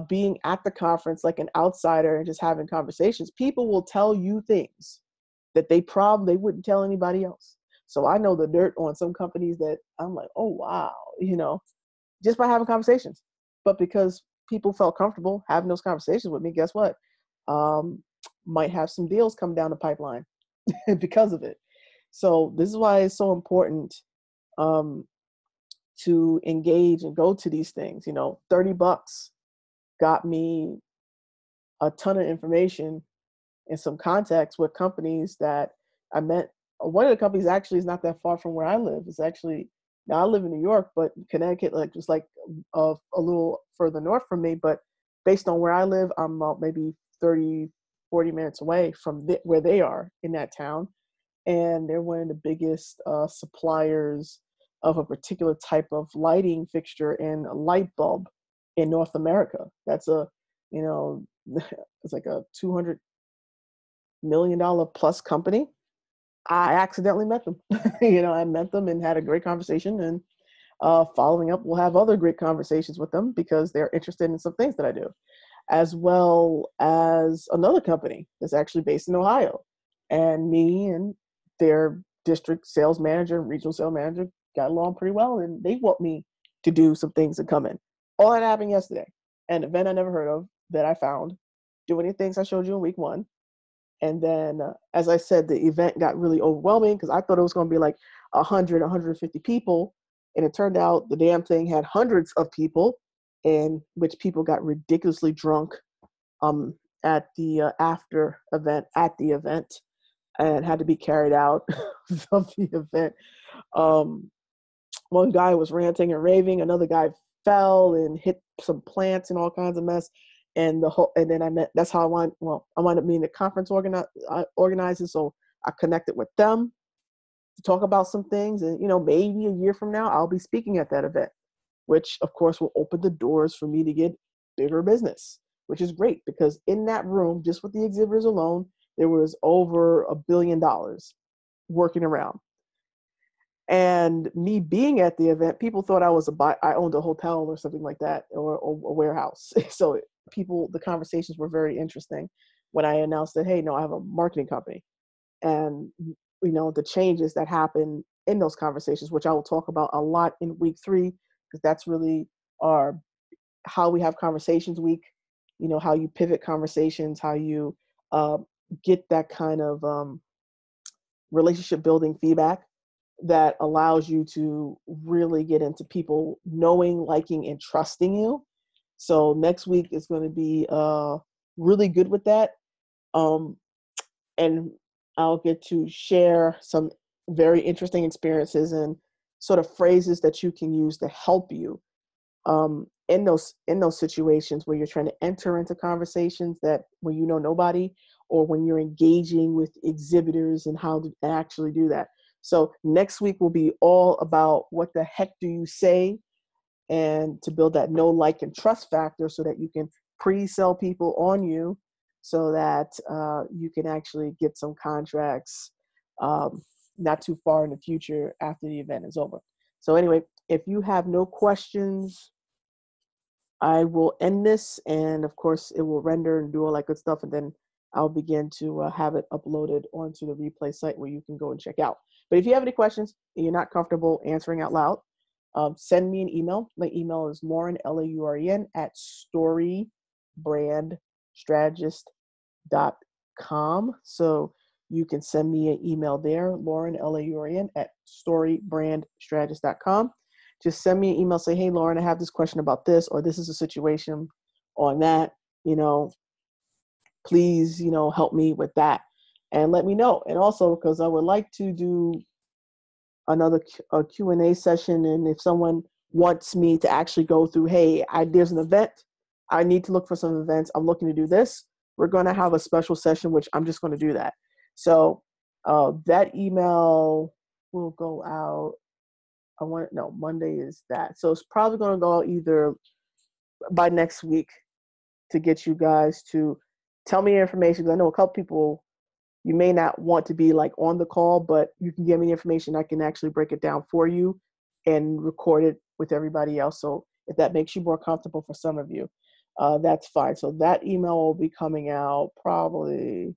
being at the conference like an outsider and just having conversations, people will tell you things that they wouldn't tell anybody else. So I know the dirt on some companies that I'm like, oh, wow, just by having conversations. But because people felt comfortable having those conversations with me, guess what? Might have some deals come down the pipeline because of it. So this is why it's so important to engage and go to these things. $30 got me a ton of information and some contacts with companies that I met. One of the companies actually is not that far from where I live. It's actually, now I live in New York, but Connecticut, just like a little further north from me. But based on where I live, I'm maybe 30, 40 minutes away from where they are in that town. And they're one of the biggest suppliers of a particular type of lighting fixture and a light bulb in North America. That's it's like a $200 million plus company. I accidentally met them. I met them and had a great conversation, and following up, we'll have other great conversations with them because they're interested in some things that I do, as well as another company that's actually based in Ohio. And me and their district sales manager and regional sales manager got along pretty well, and they want me to do some things that come in. All that happened yesterday. An event I never heard of that I found, doing the things I showed you in week 1. And then, as I said, the event got really overwhelming because I thought it was going to be like 100, 150 people. And it turned out the damn thing had hundreds of people, in which people got ridiculously drunk at the after event, and had to be carried out of the event. One guy was ranting and raving. Another guy fell and hit some plants and all kinds of mess. And then that's how I wound up being the conference organizer. So I connected with them to talk about some things. And, maybe a year from now, I'll be speaking at that event, which of course will open the doors for me to get bigger business, which is great because in that room, just with the exhibitors alone, there was over $1 billion working around. And me being at the event, people thought I owned a hotel or something like that, or a warehouse. So the conversations were very interesting when I announced that, hey, no, I have a marketing company. And, the changes that happen in those conversations, which I will talk about a lot in week 3, because that's really how we have conversations week, how you pivot conversations, how you get that kind of relationship building feedback that allows you to really get into people knowing, liking, and trusting you. So next week is going to be really good with that. And I'll get to share some very interesting experiences and sort of phrases that you can use to help you in those situations where you're trying to enter into conversations that when you know nobody, or when you're engaging with exhibitors and how to actually do that. So next week will be all about what the heck do you say, and to build that know, like, and trust factor so that you can pre-sell people on you, so that you can actually get some contracts not too far in the future after the event is over. So anyway, if you have no questions, I will end this, and of course it will render and do all that good stuff, and then I'll begin to have it uploaded onto the replay site where you can go and check out. But if you have any questions and you're not comfortable answering out loud, send me an email. My email is Lauren, Lauren, at storybrandstrategist.com. So you can send me an email there, Lauren, Lauren, at storybrandstrategist.com. Just send me an email, say, hey, Lauren, I have this question about this, or this is a situation on that, please, help me with that and let me know. And also, because I would like to do another Q&A session, and if someone wants me to actually go through, hey, there's an event, I need to look for some events, I'm looking to do this, we're going to have a special session, which I'm just going to do that. So that email will go out. Monday is that. So it's probably going to go out either by next week to get you guys to tell me your information. Because I know a couple people, you may not want to be like on the call, but you can give me information. I can actually break it down for you and record it with everybody else. So if that makes you more comfortable for some of you, that's fine. So that email will be coming out probably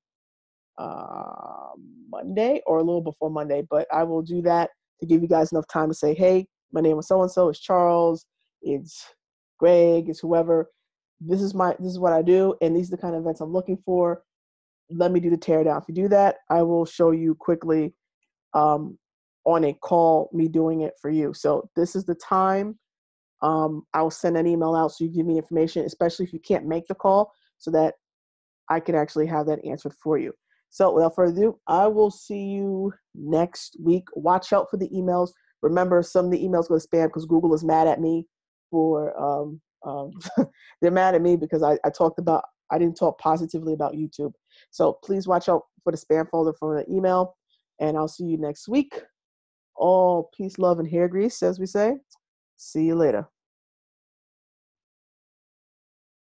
Monday or a little before Monday, but I will do that to give you guys enough time to say, hey, my name is so-and-so, it's Charles, it's Greg, it's whoever. This is what I do, and these are the kind of events I'm looking for. Let me do the teardown. If you do that, I will show you quickly on a call me doing it for you. So this is the time. I'll send an email out so you give me information, especially if you can't make the call, so that I can actually have that answered for you. So without further ado, I will see you next week. Watch out for the emails. Remember, some of the emails go to spam because Google is mad at me for, they're mad at me because I didn't talk positively about YouTube. So please watch out for the spam folder from the email, and I'll see you next week. All peace, love, and hair grease, as we say. See you later.